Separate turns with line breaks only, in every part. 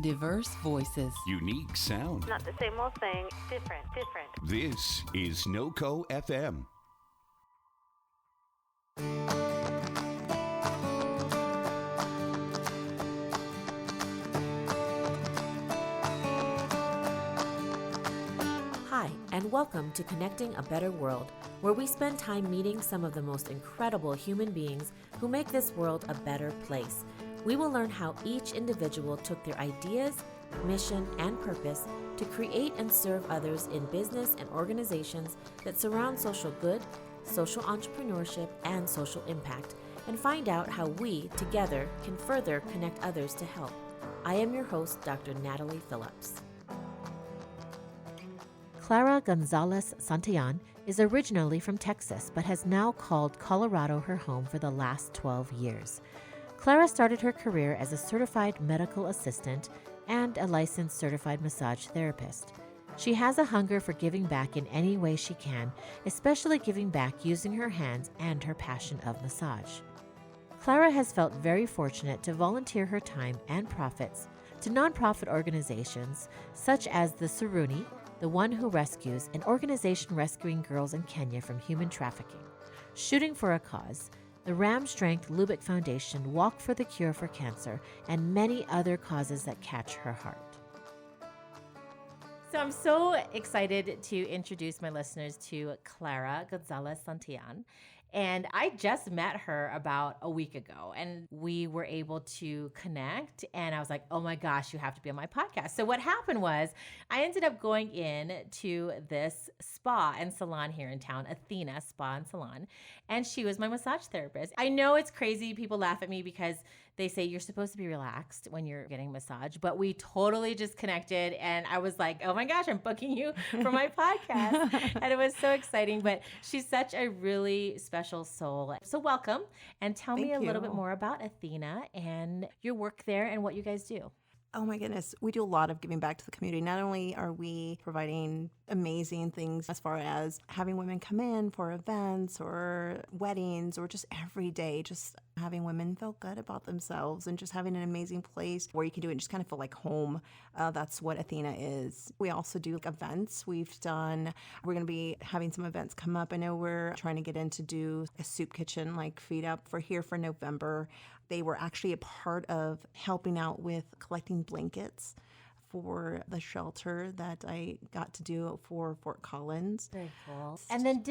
Diverse voices.
Unique sound.
Not the same old thing, different.
This is NOCO FM.
Hi, and welcome to Connecting a Better World, where we spend time meeting some of the most incredible human beings who make this world a better place. We will learn how each individual took their ideas, mission, and purpose to create and serve others in business and organizations that surround social good, social entrepreneurship, and social impact, and find out how we, together, can further connect others to help. I am your host, Dr. Natalie Phillips. Clara Gonzales Santillan is originally from Texas, but has now called Colorado her home for the last 12 years. Clara started her career as a certified medical assistant and a licensed certified massage therapist. She has a hunger for giving back in any way she can, especially giving back using her hands and her passion of massage. Clara has felt very fortunate to volunteer her time and profits to nonprofit organizations such as the Saruni, the One Who Rescues, an organization rescuing girls in Kenya from human trafficking, Shooting for a Cause, the Ram Strength Lubick Foundation, Walk for the Cure for Cancer, and many other causes that catch her heart. So I'm so excited to introduce my listeners to Clara Gonzales Santillan. And I just met her about a week ago, and we were able to connect, and I was like, oh my gosh, you have to be on my podcast. So what happened was I ended up going in to this spa and salon here in town, Athena Spa and Salon, and she was my massage therapist. I know it's crazy. People laugh at me because they say you're supposed to be relaxed when you're getting a massage, but we totally just connected, and I was like, oh my gosh, I'm booking you for my podcast. And it was so exciting, but she's such a really special soul. So welcome, and tell me a little bit more about Athena and your work there and what you guys do.
Oh my goodness. We do a lot of giving back to the community. Not only are we providing amazing things as far as having women come in for events or weddings or just every day, just having women feel good about themselves and just having an amazing place where you can do it and just kind of feel like home. That's what Athena is. We also do events. We're going to be having some events come up. I know we're trying to get in to do a soup kitchen, like feed up for November. They were actually a part of helping out with collecting blankets for the shelter that I got to do for Fort Collins.
Very cool. And then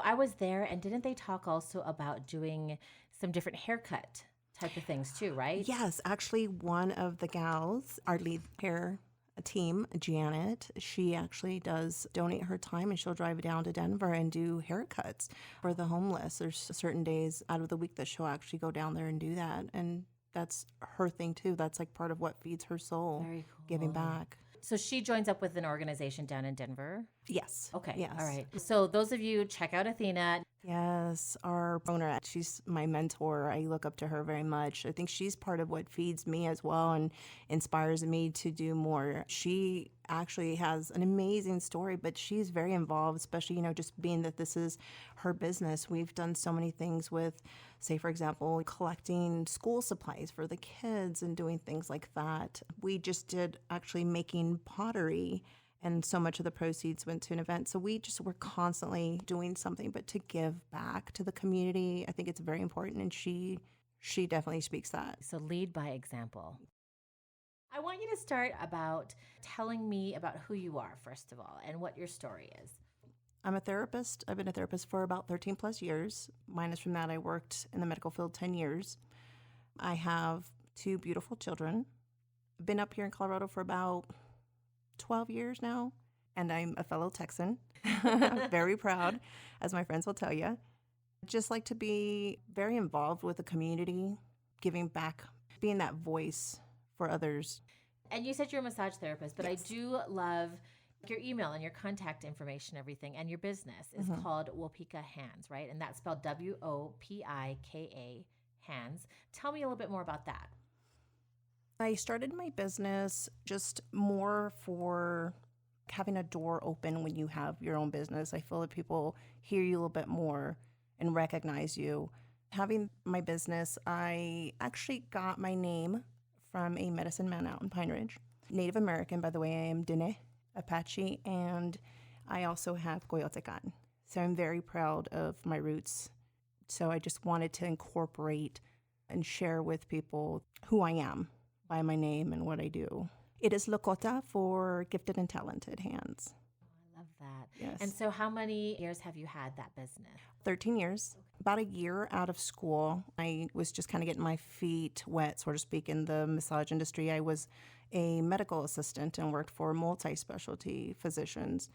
I was there, and didn't they talk also about doing some different haircut type of things too, right?
Yes, actually one of the gals, our lead hair team, Janet, she actually does donate her time, and she'll drive down to Denver and do haircuts for the homeless. There's certain days out of the week that she'll actually go down there and do that. And that's her thing too. That's like part of what feeds her soul. Very cool. Giving back.
So she joins up with an organization down in Denver?
Yes.
Okay.
Yes.
All right. So those of you, check out Athena.
Yes, our owner, she's my mentor. I look up to her very much. I think she's part of what feeds me as well and inspires me to do more. She actually has an amazing story, but she's very involved, especially, just being that this is her business. We've done so many things with, say, for example, collecting school supplies for the kids and doing things like that. We just did actually making pottery, and so much of the proceeds went to an event. So we're constantly doing something, but to give back to the community, I think it's very important, and she definitely speaks that.
So lead by example. I want you to start about telling me about who you are, first of all, and what your story is.
I'm a therapist. I've been a therapist for about 13 plus years. Minus from that, I worked in the medical field 10 years. I have 2 beautiful children. I've been up here in Colorado for about 12 years now, and I'm a fellow Texan. Very proud, as my friends will tell you. Just like to be very involved with the community, giving back, being that voice for others.
And you said you're a massage therapist, but
Yes.
I do love your email and your contact information, everything, and your business is called Wopika Hands, right? And that's spelled WOPIKA Hands. Tell me a little bit more about that.
I started my business just more for having a door open when you have your own business. I feel that people hear you a little bit more and recognize you. Having my business, I actually got my name from a medicine man out in Pine Ridge. Native American, by the way. I am Dene, Apache, and I also have Coyotecan. So I'm very proud of my roots. So I just wanted to incorporate and share with people who I am by my name and what I do. It is Lakota for gifted and talented hands.
I love that.
Yes.
And so how many years have you had that business?
13 years. About a year out of school, I was just kind of getting my feet wet, so to speak, in the massage industry. I was a medical assistant and worked for multi-specialty physicians.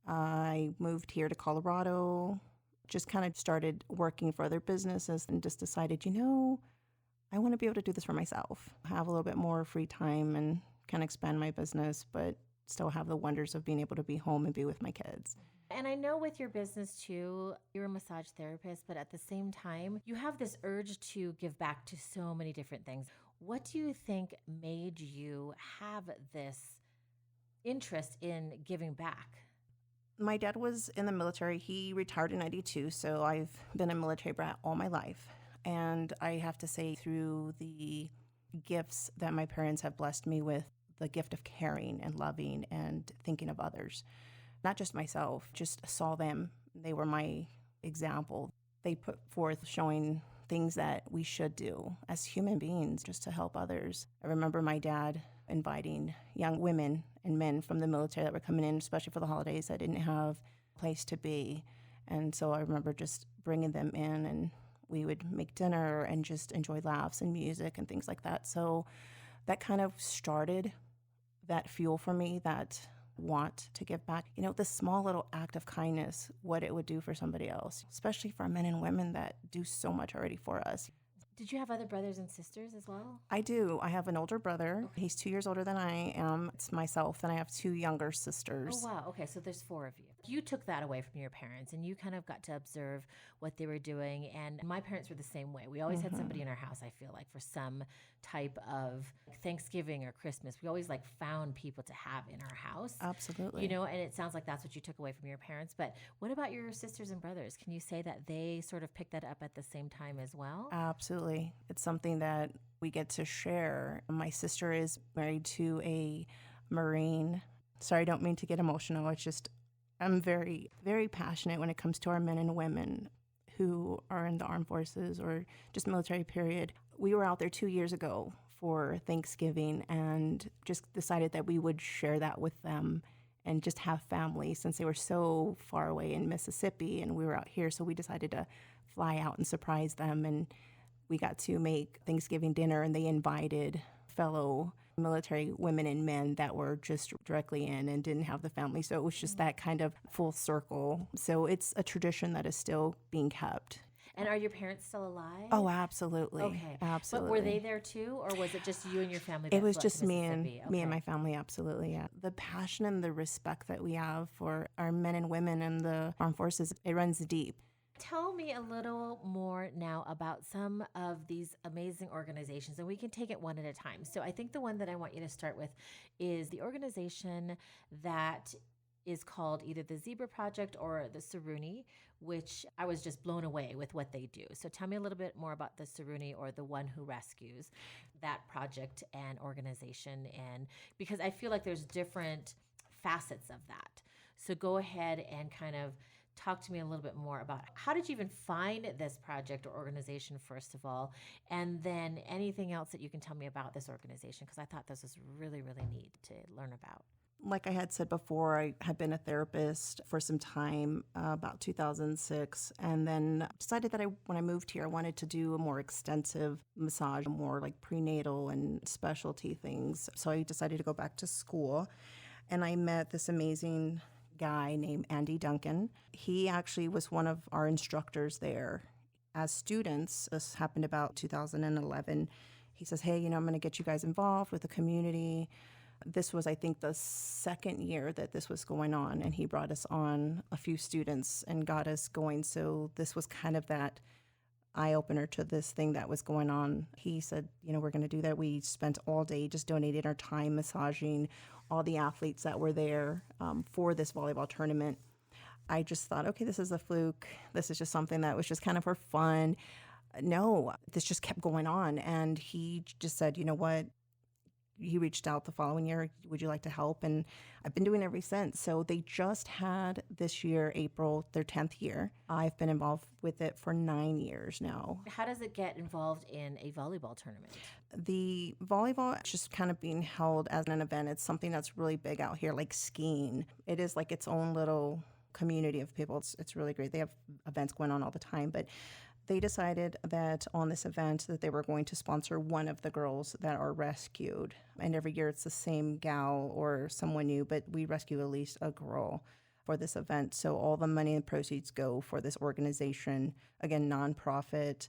I moved here to Colorado, just kind of started working for other businesses and just decided, I want to be able to do this for myself, have a little bit more free time and kind of expand my business, but still have the wonders of being able to be home and be with my kids.
And I know with your business too, you're a massage therapist, but at the same time, you have this urge to give back to so many different things. What do you think made you have this interest in giving back?
My dad was in the military. He retired in 92, so I've been a military brat all my life. And I have to say, through the gifts that my parents have blessed me with, the gift of caring and loving and thinking of others, not just myself, just saw them. They were my example. They put forth showing things that we should do as human beings just to help others. I remember my dad inviting young women and men from the military that were coming in, especially for the holidays, that didn't have a place to be. And so I remember just bringing them in, and we would make dinner and just enjoy laughs and music and things like that. So that kind of started that fuel for me, that want to give back. This small little act of kindness, what it would do for somebody else, especially for men and women that do so much already for us.
Did you have other brothers and sisters as well?
I do. I have an older brother. Okay. He's 2 years older than I am. It's myself, and I have 2 younger sisters.
Oh, wow. Okay, so there's 4 of you. You took that away from your parents, and you kind of got to observe what they were doing. And my parents were the same way. We always had somebody in our house, I feel like, for some type of Thanksgiving or Christmas. We always found people to have in our house.
Absolutely.
And it sounds like that's what you took away from your parents. But what about your sisters and brothers? Can you say that they sort of picked that up at the same time as well?
Absolutely. It's something that we get to share. My sister is married to a Marine. Sorry, I don't mean to get emotional. It's just, I'm very, very passionate when it comes to our men and women who are in the armed forces or just military period. We were out there 2 years ago for Thanksgiving and just decided that we would share that with them and just have family, since they were so far away in Mississippi and we were out here. So we decided to fly out and surprise them, and we got to make Thanksgiving dinner, and they invited fellow military women and men that were just directly in and didn't have the family. So it was just that kind of full circle. So it's a tradition that is still being kept.
And are your parents still alive?
Oh, absolutely.
Okay.
Absolutely.
But were they there too, or was it just you and your family?
It was
fled
just
to
me
Mississippi?
and my family, absolutely, yeah. The passion and the respect that we have for our men and women in the armed forces, it runs deep.
Tell me a little more now about some of these amazing organizations, and we can take it one at a time. So I think the one that I want you to start with is the organization that is called either the Zebra Project or the Saruni, which I was just blown away with what they do. So tell me a little bit more about the Saruni, or the One Who Rescues, that project and organization, and because I feel like there's different facets of that. So go ahead and kind of talk to me a little bit more about how did you even find this project or organization, first of all, and then anything else that you can tell me about this organization, because I thought this was really, really neat to learn about.
Like I had said before, I had been a therapist for some time, about 2006, and then decided that when I moved here, I wanted to do a more extensive massage, more like prenatal and specialty things. So I decided to go back to school, and I met this amazing guy named Andy Duncan. He actually was one of our instructors there. As students, this happened about 2011, he says, hey, I'm going to get you guys involved with the community. This was, I think, the second year that this was going on, and he brought us on a few students and got us going. So this was kind of that eye-opener to this thing that was going on. He said, we're going to do that. We spent all day just donating our time massaging all the athletes that were there for this volleyball tournament. I just thought, okay, this is a fluke. This is just something that was just kind of for fun. No, this just kept going on. And he just said, you know what? he reached out the following year, would you like to help? And I've been doing it ever since. So they just had this year, April, their 10th year. I've been involved with it for 9 years now.
How does it get involved in a volleyball tournament?
The volleyball is just kind of being held as an event. It's something that's really big out here, like skiing. It is like its own little community of people. It's really great. They have events going on all the time, but they decided that on this event that they were going to sponsor one of the girls that are rescued. And every year it's the same gal or someone new, but we rescue at least a girl for this event. So all the money and proceeds go for this organization, again, nonprofit.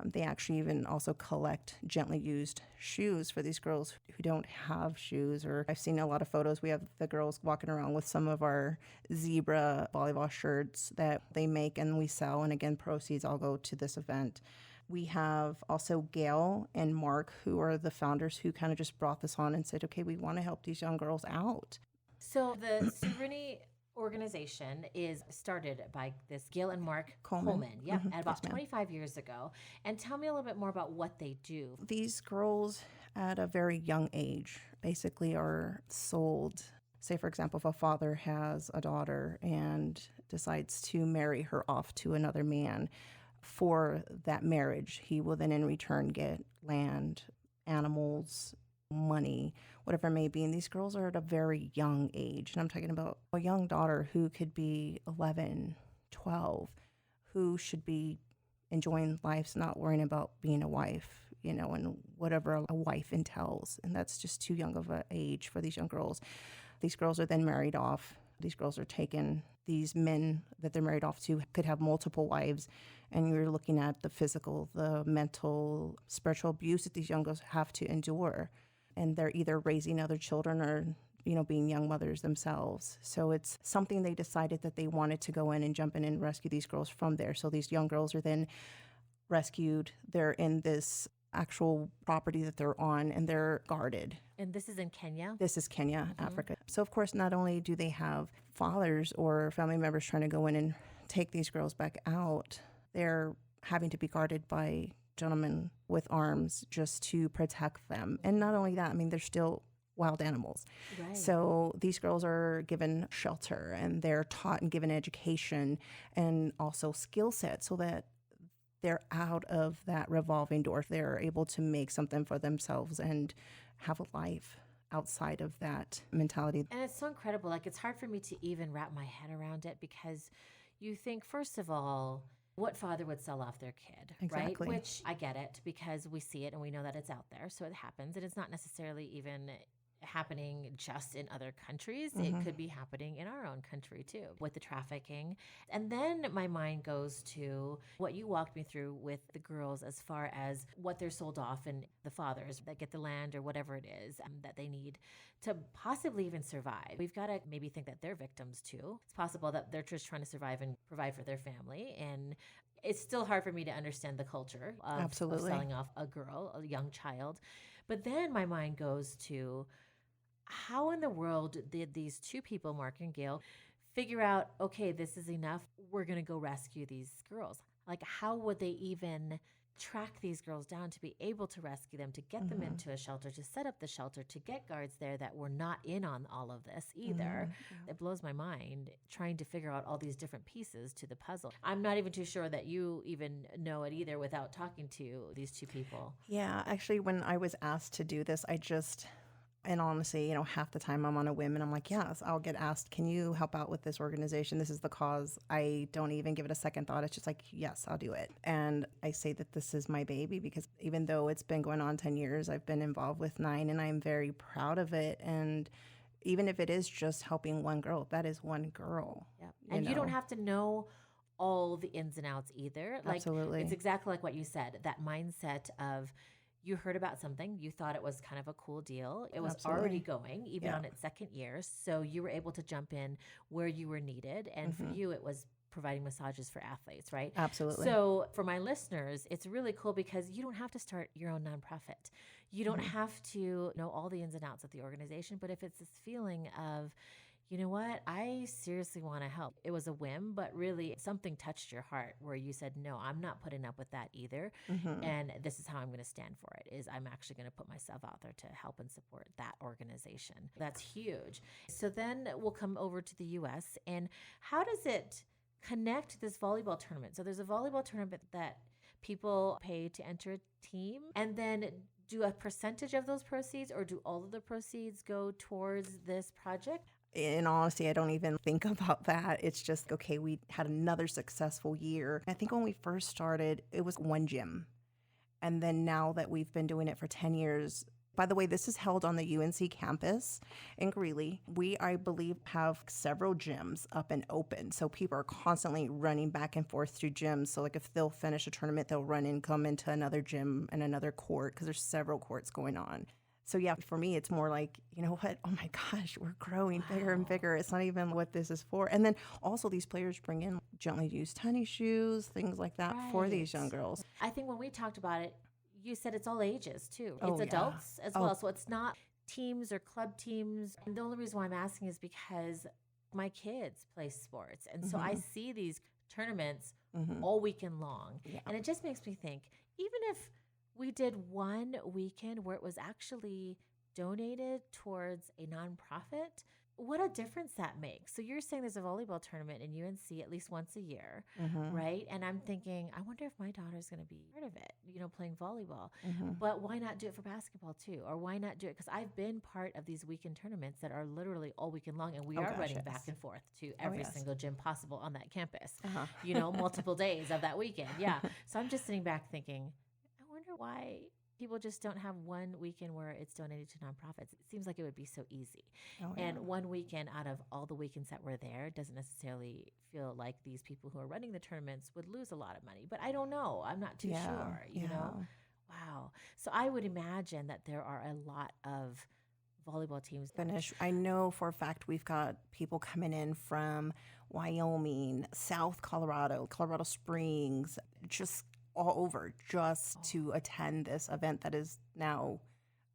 They actually even also collect gently used shoes for these girls who don't have shoes. Or I've seen a lot of photos. We have the girls walking around with some of our zebra volleyball shirts that they make and we sell. And again, proceeds all go to this event. We have also Gail and Mark, who are the founders who kind of just brought this on and said, okay, we want to help these young girls out.
So the Saruni organization is started by this Gail and Mark Coleman. Yep, at about 25 years ago. And tell me a little bit more about what they do.
These girls at a very young age basically are sold. Say, for example, if a father has a daughter and decides to marry her off to another man, for that marriage, he will then in return get land, animals, money, whatever it may be. And these girls are at a very young age. And I'm talking about a young daughter who could be 11, 12, who should be enjoying life, not worrying about being a wife, and whatever a wife entails. And that's just too young of an age for these young girls. These girls are then married off. These girls are taken. These men that they're married off to could have multiple wives. And you're looking at the physical, the mental, spiritual abuse that these young girls have to endure. And they're either raising other children or, being young mothers themselves. So it's something they decided that they wanted to go in and jump in and rescue these girls from there. So these young girls are then rescued. They're in this actual property that they're on and they're guarded.
And this is in Kenya?
This is Kenya, Africa. So of course, not only do they have fathers or family members trying to go in and take these girls back out, they're having to be guarded by gentlemen with arms just to protect them. And not only that, they're still wild animals.
Right.
So these girls are given shelter and they're taught and given education and also skill set so that they're out of that revolving door. They're able to make something for themselves and have a life outside of that mentality.
And it's so incredible. Like, it's hard for me to even wrap my head around it because you think, first of all, what father would sell off their kid,
Exactly.
right? Which I get it because we see it and we know that it's out there. So it happens. And it's not necessarily even happening just in other countries. It could be happening in our own country too with the trafficking. And then my mind goes to what you walked me through with the girls as far as what they're sold off and the fathers that get the land or whatever it is that they need to possibly even survive. We've got to maybe think that they're victims too. It's possible that they're just trying to survive and provide for their family. And it's still hard for me to understand the culture of selling off a girl, a young child. But then my mind goes to how in the world did these two people, Mark and Gail, figure out, okay, this is enough. We're going to go rescue these girls. Like, how would they even track these girls down to be able to rescue them, to get them into a shelter, to set up the shelter, to get guards there that were not in on all of this either? It blows my mind trying to figure out all these different pieces to the puzzle. I'm not even too sure that you even know it either without talking to these two people.
Yeah, actually, when I was asked to do this, and honestly, half the time I'm on a whim and I'm like, yes, I'll get asked, can you help out with this organization? This is the cause. I don't even give it a second thought. It's just like, yes, I'll do it. And I say that this is my baby because even though it's been going on 10 years, I've been involved with 9 and I'm very proud of it. And even if it is just helping one girl, that is one girl.
Yep. And you don't have to know all the ins and outs either.
Absolutely.
It's exactly like what you said, that mindset of, you heard about something, you thought it was kind of a cool deal. It was already going, even on its second year. So you were able to jump in where you were needed. And for you, it was providing massages for athletes, right?
Absolutely.
So for my listeners, it's really cool because you don't have to start your own nonprofit. You don't have to know all the ins and outs of the organization. But if it's this feeling of, you know what? I seriously want to help. It was a whim, but really something touched your heart where you said, no, I'm not putting up with that either. And this is how I'm going to stand for it, is I'm actually going to put myself out there to help and support that organization. That's huge. So then we'll come over to the U.S. And how does it connect to this volleyball tournament? So there's a volleyball tournament that people pay to enter a team, and then do a percentage of those proceeds, or do all of the proceeds go towards this project?
In honesty, I don't even think about that. It's just, okay, we had another successful year. I think when we first started, it was one gym. And then now that we've been doing it for 10 years, by the way, this is held on the UNC campus in Greeley. We, I believe, have several gyms up and open. So people are constantly running back and forth through gyms. So like if they'll finish a tournament, they'll run and come into another gym and another court, because there's several courts going on. So yeah, for me, it's more like, you know what? Oh my gosh, we're growing bigger and bigger. It's not even what this is for. And then also these players bring in gently used tennis shoes, things like that for these young girls.
I think when we talked about it, you said it's all ages too.
Oh,
It's
yeah.
adults as well. So it's not teams or club teams. And the only reason why I'm asking is because my kids play sports. And so I see these tournaments all weekend long.
Yeah.
And it just makes me think, even if we did one weekend where it was actually donated towards a nonprofit, what a difference that makes. So you're saying there's a volleyball tournament in UNC at least once a year, right? And I'm thinking, I wonder if my daughter's going to be part of it, playing volleyball. But why not do it for basketball too? Or why not do it? Because I've been part of these weekend tournaments that are literally all weekend long, and we are running back and forth to every single gym possible on that campus, multiple days of that weekend. Yeah. So I'm just sitting back thinking, I wonder why people just don't have one weekend where it's donated to nonprofits. It seems like it would be so easy. And one weekend out of all the weekends that were there doesn't necessarily feel like these people who are running the tournaments would lose a lot of money. But I don't know. I'm not too sure, you know? Wow. So I would imagine that there are a lot of volleyball teams.
I know for a fact we've got people coming in from Wyoming, South Colorado, Colorado Springs, just all over just to attend this event that is now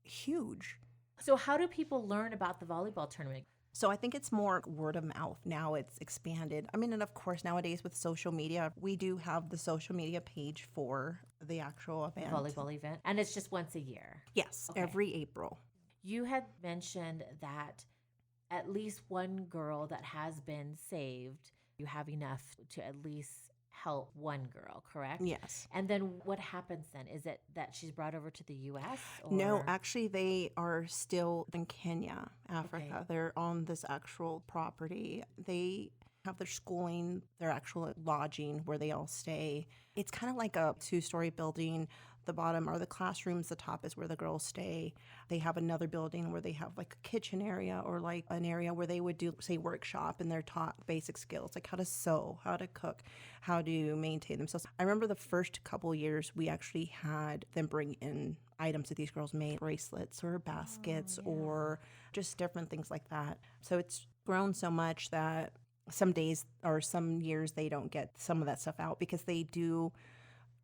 huge.
So how do people learn about the volleyball tournament?
So I think it's more word of mouth. Now it's expanded. I mean, and of course, nowadays with social media, we do have the social media page for the actual event.
Volleyball event. And it's just once a year?
Yes, every April.
You had mentioned that at least one girl that has been saved, you have enough to at least help one girl, correct?
Yes.
And then what happens then? Is it that she's brought over to the U.S.? Or?
No, actually, they are still in Kenya, Africa.
Okay.
They're on this actual property. They have their schooling, their actual lodging where they all stay. It's kind of like a two-story building. The bottom are the classrooms. The top is where the girls stay. They have another building where they have like a kitchen area, or like an area where they would do, say, workshop, and they're taught basic skills like how to sew, how to cook, how to maintain themselves. I remember the first couple of years we actually had them bring in items that these girls made, bracelets or baskets or just different things like that. So it's grown so much that some days or some years they don't get some of that stuff out, because they do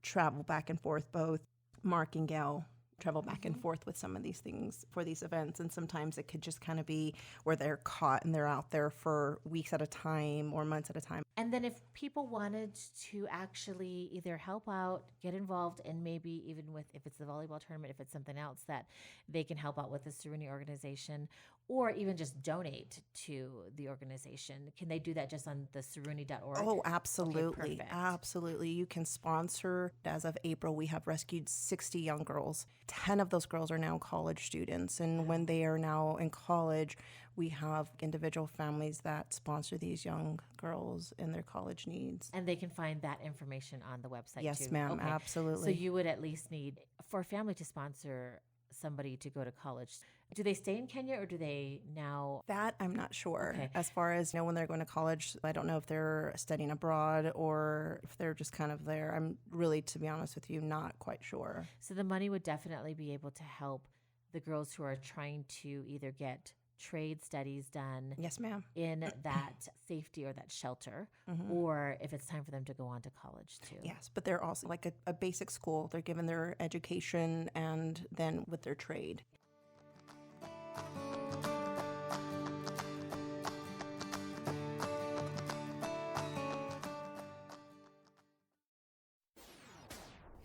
travel back and forth. Both Mark and Gail travel back and forth with some of these things for these events. And sometimes it could just kind of be where they're caught and they're out there for weeks at a time or months at a time.
And then if people wanted to actually either help out, get involved, and maybe even with, if it's the volleyball tournament, if it's something else that they can help out with the Saruni organization, or even just donate to the organization, can they do that just on the saruni.org?
Oh, absolutely.
Okay,
Absolutely. You can sponsor. As of April, we have rescued 60 young girls. 10 of those girls are now college students. And when they are now in college, we have individual families that sponsor these young girls in their college needs.
And they can find that information on the website too?
Yes, ma'am.
Okay.
Absolutely.
So you would at least need, for a family to sponsor somebody to go to college, do they stay in Kenya, or do they now?
That I'm not sure.
Okay.
As far as, when they're going to college, I don't know if they're studying abroad or if they're just kind of there. I'm really, to be honest with you, not quite sure.
So the money would definitely be able to help the girls who are trying to either get trade studies done
Yes, ma'am.
in that safety or that shelter, or if it's time for them to go on to college too.
Yes, but they're also like a basic school. They're given their education and then with their trade.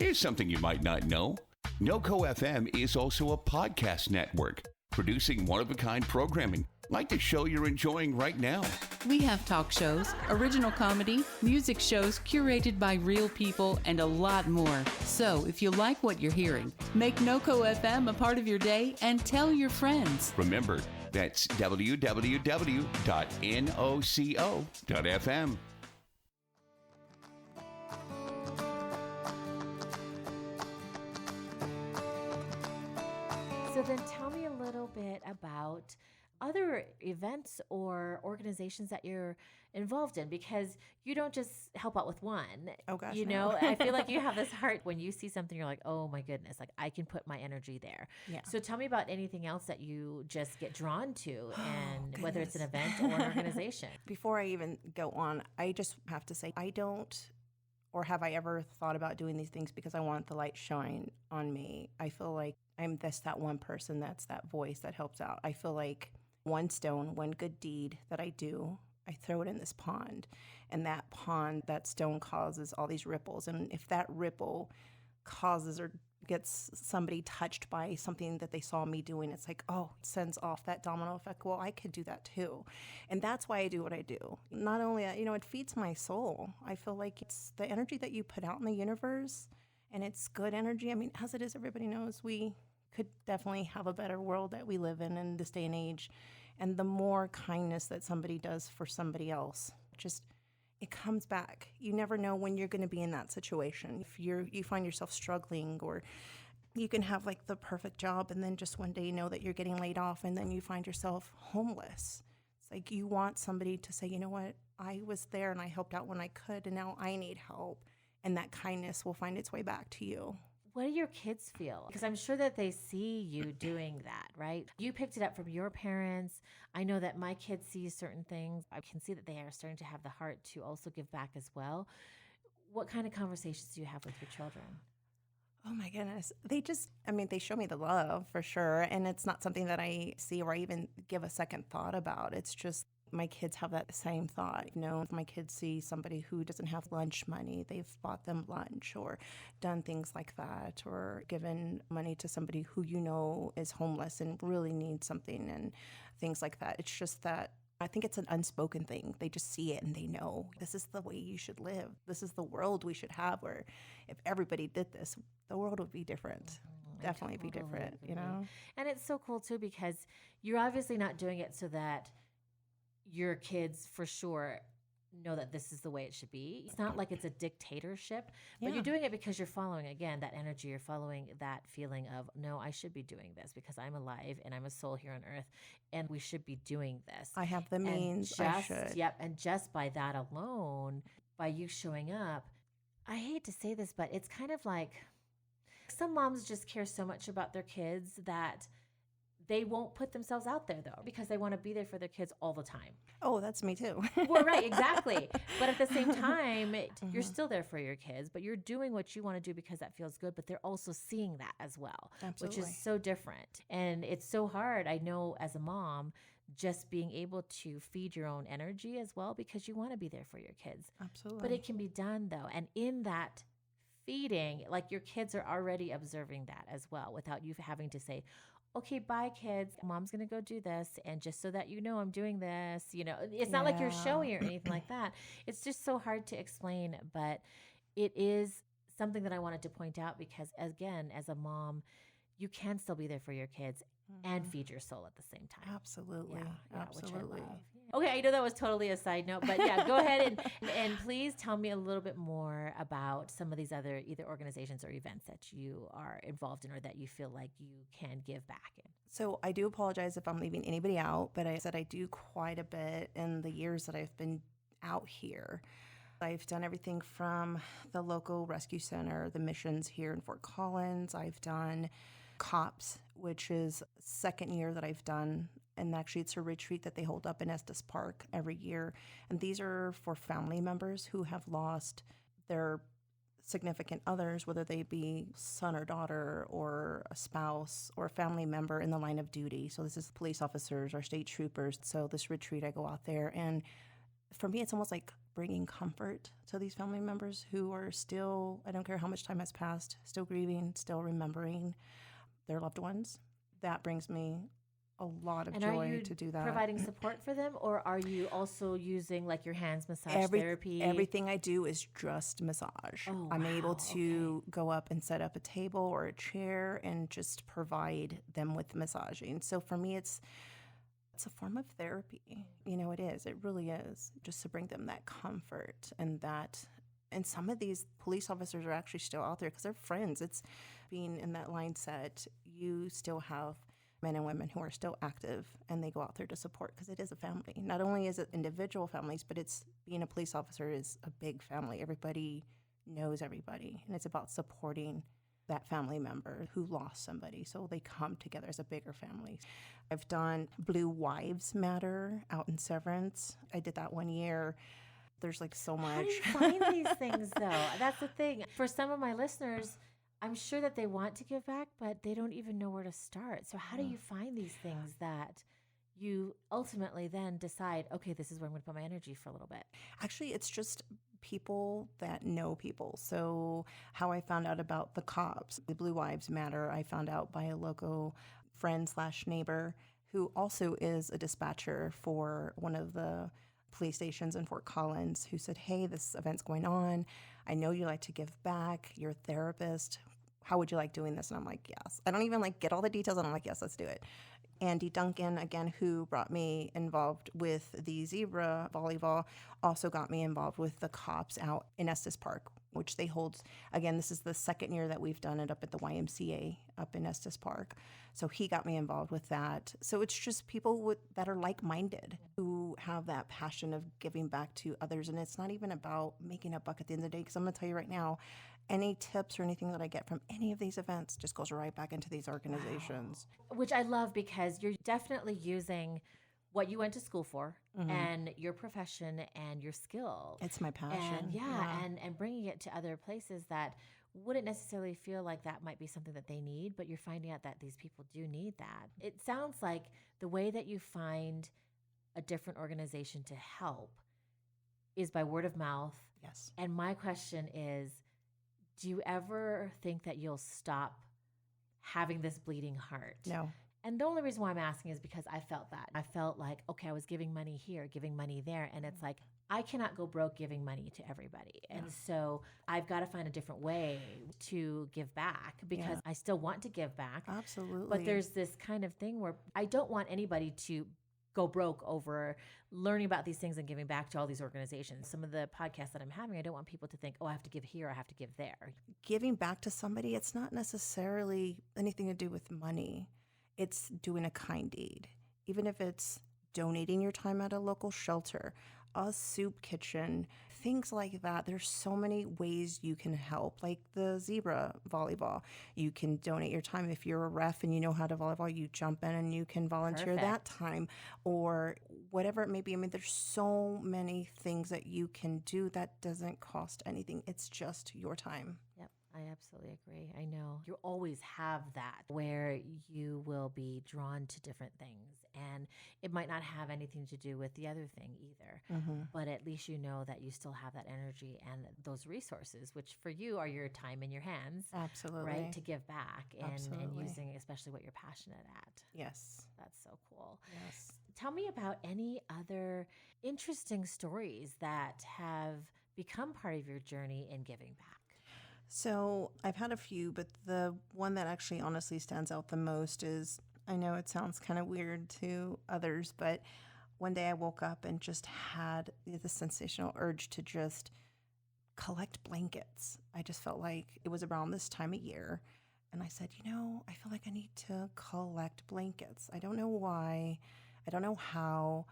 Here's something you might not know. NoCo FM is also a podcast network, producing one-of-a-kind programming, like the show you're enjoying right now.
We have talk shows, original comedy, music shows curated by real people, and a lot more. So if you like what you're hearing, make NoCo FM a part of your day and tell your friends.
Remember, that's www.noco.fm.
So then tell me a little bit about other events or organizations that you're involved in, because you don't just help out with one.
Oh, gosh,
You
no.
know, I feel like you have this heart when you see something, you're like, oh my goodness, like I can put my energy there.
Yeah.
So tell me about anything else that you just get drawn to, and whether it's an
goodness.
event or an organization.
Before I even go on, I just have to say, I don't, or have I ever thought about doing these things because I want the light shine on me. I feel like I'm that one person, that's that voice that helps out. I feel like one stone, one good deed that I do, I throw it in this pond. And that pond, that stone causes all these ripples. And if that ripple causes or gets somebody touched by something that they saw me doing, it's like, oh, it sends off that domino effect. Well, I could do that too. And that's why I do what I do. Not only that, it feeds my soul. I feel like it's the energy that you put out in the universe, and it's good energy. I mean, as it is, everybody knows we could definitely have a better world that we live in this day and age. And the more kindness that somebody does for somebody else, it comes back. You never know when you're going to be in that situation. If you find yourself struggling, or you can have like the perfect job, and then just one day you know that you're getting laid off, and then you find yourself homeless. It's like you want somebody to say, you know what, I was there and I helped out when I could, and now I need help. And that kindness will find its way back to you.
What do your kids feel? Because I'm sure that they see you doing that, right? You picked it up from your parents. I know that my kids see certain things. I can see that they are starting to have the heart to also give back as well. What kind of conversations do you have with your children?
Oh my goodness. They show me the love for sure. And it's not something that I see or I even give a second thought about. It's just my kids have that same thought. If my kids see somebody who doesn't have lunch money, they've bought them lunch or done things like that, or given money to somebody who is homeless and really needs something and things like that. It's just that I think it's an unspoken thing. They just see it and they know this is the way you should live. This is the world we should have, where if everybody did this, the world would be different. Definitely be different,
agree. And it's so cool too, because you're obviously not doing it so that your kids for sure know that this is the way it should be. It's not like it's a dictatorship, but you're doing it because you're following, again, that energy. You're following that feeling of, no, I should be doing this because I'm alive and I'm a soul here on earth, and we should be doing this.
I have the means, I should.
Yep, and just by that alone, by you showing up, I hate to say this, but it's kind of like some moms just care so much about their kids that they won't put themselves out there, though, because they want to be there for their kids all the time.
Oh, that's me too.
Well, right, exactly. But at the same time, you're still there for your kids, but you're doing what you want to do because that feels good, but they're also seeing that as well,
Absolutely.
which is so different. And it's so hard, I know, as a mom, just being able to feed your own energy as well, because you want to be there for your kids.
Absolutely.
But it can be done, though. And in that feeding, like, your kids are already observing that as well, without you having to say, okay, bye, kids. Mom's going to go do this. And just so that you know I'm doing this, it's not like you're showing or anything like that. It's just so hard to explain. But it is something that I wanted to point out because, again, as a mom, you can still be there for your kids and feed your soul at the same time.
Absolutely.
Yeah,
Absolutely.
which I love. Okay, I know that was totally a side note, but yeah, go ahead and please tell me a little bit more about some of these other either organizations or events that you are involved in or that you feel like you can give back in.
So I do apologize if I'm leaving anybody out, but I said I do quite a bit in the years that I've been out here. I've done everything from the local rescue center, the missions here in Fort Collins. I've done COPS, which is second year that I've done. And actually, it's a retreat that they hold up in Estes Park every year. And these are for family members who have lost their significant others, whether they be son or daughter or a spouse or a family member in the line of duty. So this is police officers or state troopers. So this retreat, I go out there and for me, it's almost like bringing comfort to these family members who are still, I don't care how much time has passed, still grieving, still remembering their loved ones. That brings me a lot of joy to do that.
Providing support for them, or are you also using like your hands massage therapy?
Everything I do is just massage.
Oh,
I'm able to
okay.
go up and set up a table or a chair and just provide them with massaging. So for me, it's a form of therapy. It is. It really is. Just to bring them that comfort and some of these police officers are actually still out there because they're friends. It's being in that mindset. You still have men and women who are still active and they go out there to support because it is a family. Not only is it individual families, but it's being a police officer is a big family. Everybody knows everybody, and it's about supporting that family member who lost somebody. So they come together as a bigger family. I've done Blue Wives Matter out in Severance. I did that 1 year. There's like so much.
How do you find these things though? That's the thing. For some of my listeners, I'm sure that they want to give back, but they don't even know where to start. So how do you find these things that you ultimately then decide, okay, this is where I'm going to put my energy for a little bit?
Actually, it's just people that know people. So how I found out about the cops, the Blue Wives Matter, I found out by a local friend/neighbor who also is a dispatcher for one of the police stations in Fort Collins, who said, hey, this event's going on. I know you like to give back. You're a therapist. How would you like doing this? And I'm like, yes. I don't even get all the details. And I'm like, yes, let's do it. Andy Duncan, again, who brought me involved with the zebra volleyball, also got me involved with the cops out in Estes Park, which they hold. Again, this is the second year that we've done it up at the YMCA up in Estes Park. So he got me involved with that. So it's just people that are like-minded who have that passion of giving back to others. And it's not even about making a buck at the end of the day, because I'm going to tell you right now, any tips or anything that I get from any of these events just goes right back into these organizations.
Wow. Which I love, because you're definitely using what you went to school for and your profession and your skill.
It's my passion.
And and bringing it to other places that wouldn't necessarily feel like that might be something that they need, but you're finding out that these people do need that. It sounds like the way that you find a different organization to help is by word of mouth.
Yes.
And my question is, do you ever think that you'll stop having this bleeding heart?
No.
And the only reason why I'm asking is because I felt that. I felt like, okay, I was giving money here, giving money there. And it's like, I cannot go broke giving money to everybody. And so I've got to find a different way to give back, because I still want to give back.
Absolutely.
But there's this kind of thing where I don't want anybody to go broke over learning about these things and giving back to all these organizations. Some of the podcasts that I'm having, I don't want people to think, oh, I have to give here, I have to give there.
Giving back to somebody, it's not necessarily anything to do with money. It's doing a kind deed. Even if it's donating your time at a local shelter, a soup kitchen, things like that. There's so many ways you can help, like the zebra volleyball. You can donate your time. If you're a ref and you know how to volleyball, you jump in and you can volunteer that time, or whatever it may be. I mean, there's so many things that you can do that doesn't cost anything. It's just your time.
Yep. I absolutely agree. I know you always have that where you will be drawn to different things, and it might not have anything to do with the other thing either, but at least you know that you still have that energy and those resources, which for you are your time in your hands.
Absolutely.
Right? To give back and
Absolutely.
using especially what you're passionate at.
Yes.
That's so cool.
Yes.
Tell me about any other interesting stories that have become part of your journey in giving back.
So I've had a few, but the one that actually honestly stands out the most is, I know it sounds kind of weird to others, but one day I woke up and just had the sensational urge to just collect blankets. I just felt like it was around this time of year. And I said, I feel like I need to collect blankets. I don't know why. I don't know how.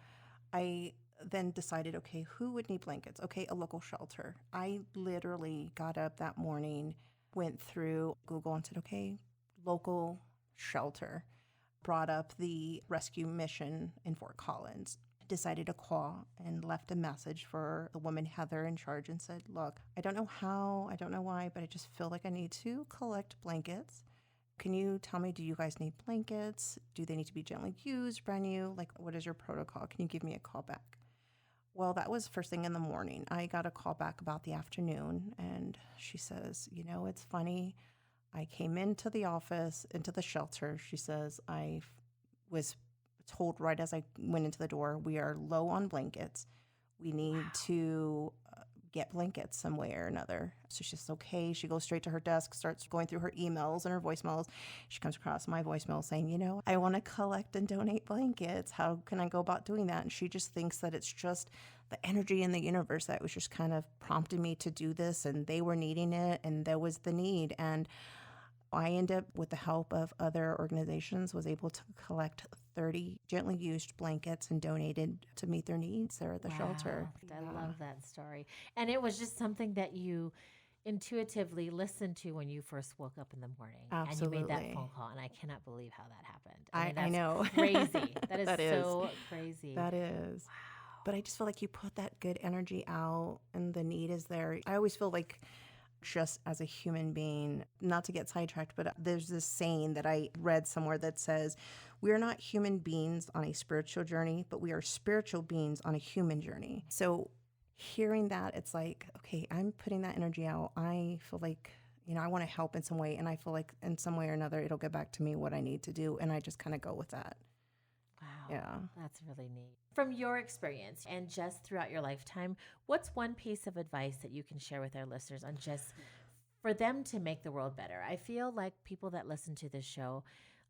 I then decided, okay, who would need blankets? Okay, a local shelter. I literally got up that morning, went through Google and said, okay, local shelter, brought up the rescue mission in Fort Collins, decided to call and left a message for the woman, Heather, in charge, and said, look, I don't know how, I don't know why, but I just feel like I need to collect blankets. Can you tell me, do you guys need blankets? Do they need to be gently used, brand new? Like, what is your protocol? Can you give me a call back? Well, that was first thing in the morning. I got a call back about the afternoon, and she says, it's funny. I came into the office, into the shelter. She says, I was told right as I went into the door, we are low on blankets. We need to get blankets some way or another. So she says, okay. She goes straight to her desk, starts going through her emails and her voicemails. She comes across my voicemail saying, I want to collect and donate blankets. How can I go about doing that? And she just thinks that it's just the energy in the universe that was just kind of prompting me to do this, and they were needing it, and there was the need. And I ended up, with the help of other organizations, was able to collect 30 gently used blankets and donated to meet their needs there at the shelter.
I love that story. And it was just something that you intuitively listened to when you first woke up in the morning.
Absolutely.
And you made that phone call, and I cannot believe how that happened.
I know.
Crazy. That is
That
so crazy.
That is. Wow. But I just feel like you put that good energy out and the need is there. I always feel like, just as a human being, not to get sidetracked, but there's this saying that I read somewhere that says, we are not human beings on a spiritual journey, but we are spiritual beings on a human journey. So hearing that, it's like, okay, I'm putting that energy out. I feel like, I want to help in some way. And I feel like in some way or another, it'll get back to me what I need to do. And I just kind of go with that.
Wow.
Yeah.
That's really neat. From your experience and just throughout your lifetime, what's one piece of advice that you can share with our listeners on just for them to make the world better? I feel like people that listen to this show,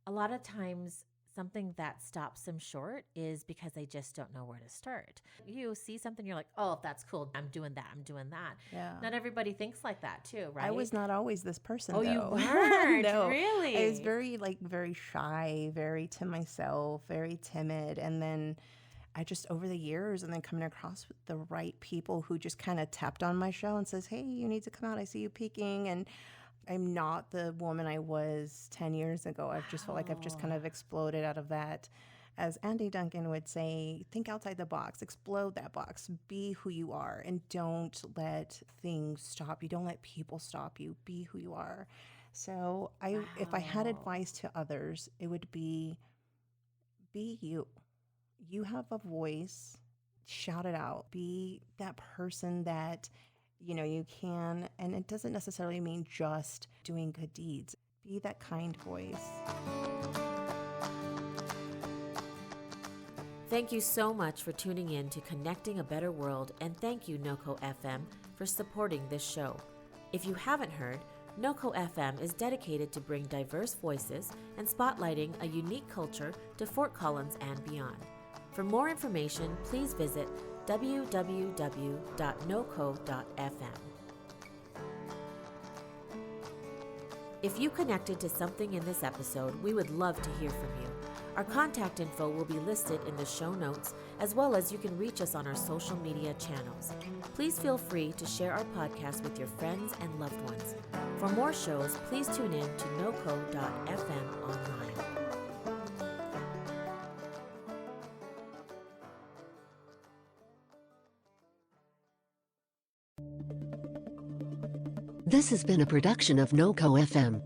a lot of times something that stops them short is because they just don't know where to start. You see something, you're like, oh, that's cool. I'm doing that.
Yeah.
Not everybody thinks like that too, right?
I was not always this person,
though.
You
weren't?
No.
Really?
I was very shy, very to myself, very timid. And then I just, over the years, and then coming across with the right people who just kind of tapped on my show and says, hey, you need to come out. I see you peaking. And I'm not the woman I was 10 years ago. I've just felt like I've just kind of exploded out of that. As Andy Duncan would say, think outside the box, explode that box, be who you are, and don't let things stop you. Don't let people stop you. Be who you are. So if I had advice to others, it would be you. You have a voice, shout it out. Be that person that you can, and it doesn't necessarily mean just doing good deeds. Be that kind voice.
Thank you so much for tuning in to Connecting a Better World, and thank you, NOCO FM, for supporting this show. If you haven't heard, NOCO FM is dedicated to bring diverse voices and spotlighting a unique culture to Fort Collins and beyond. For more information, please visit www.noco.fm. If you connected to something in this episode, we would love to hear from you. Our contact info will be listed in the show notes, as well as you can reach us on our social media channels. Please feel free to share our podcast with your friends and loved ones. For more shows, please tune in to noco.fm online.
This has been a production of NOCO FM.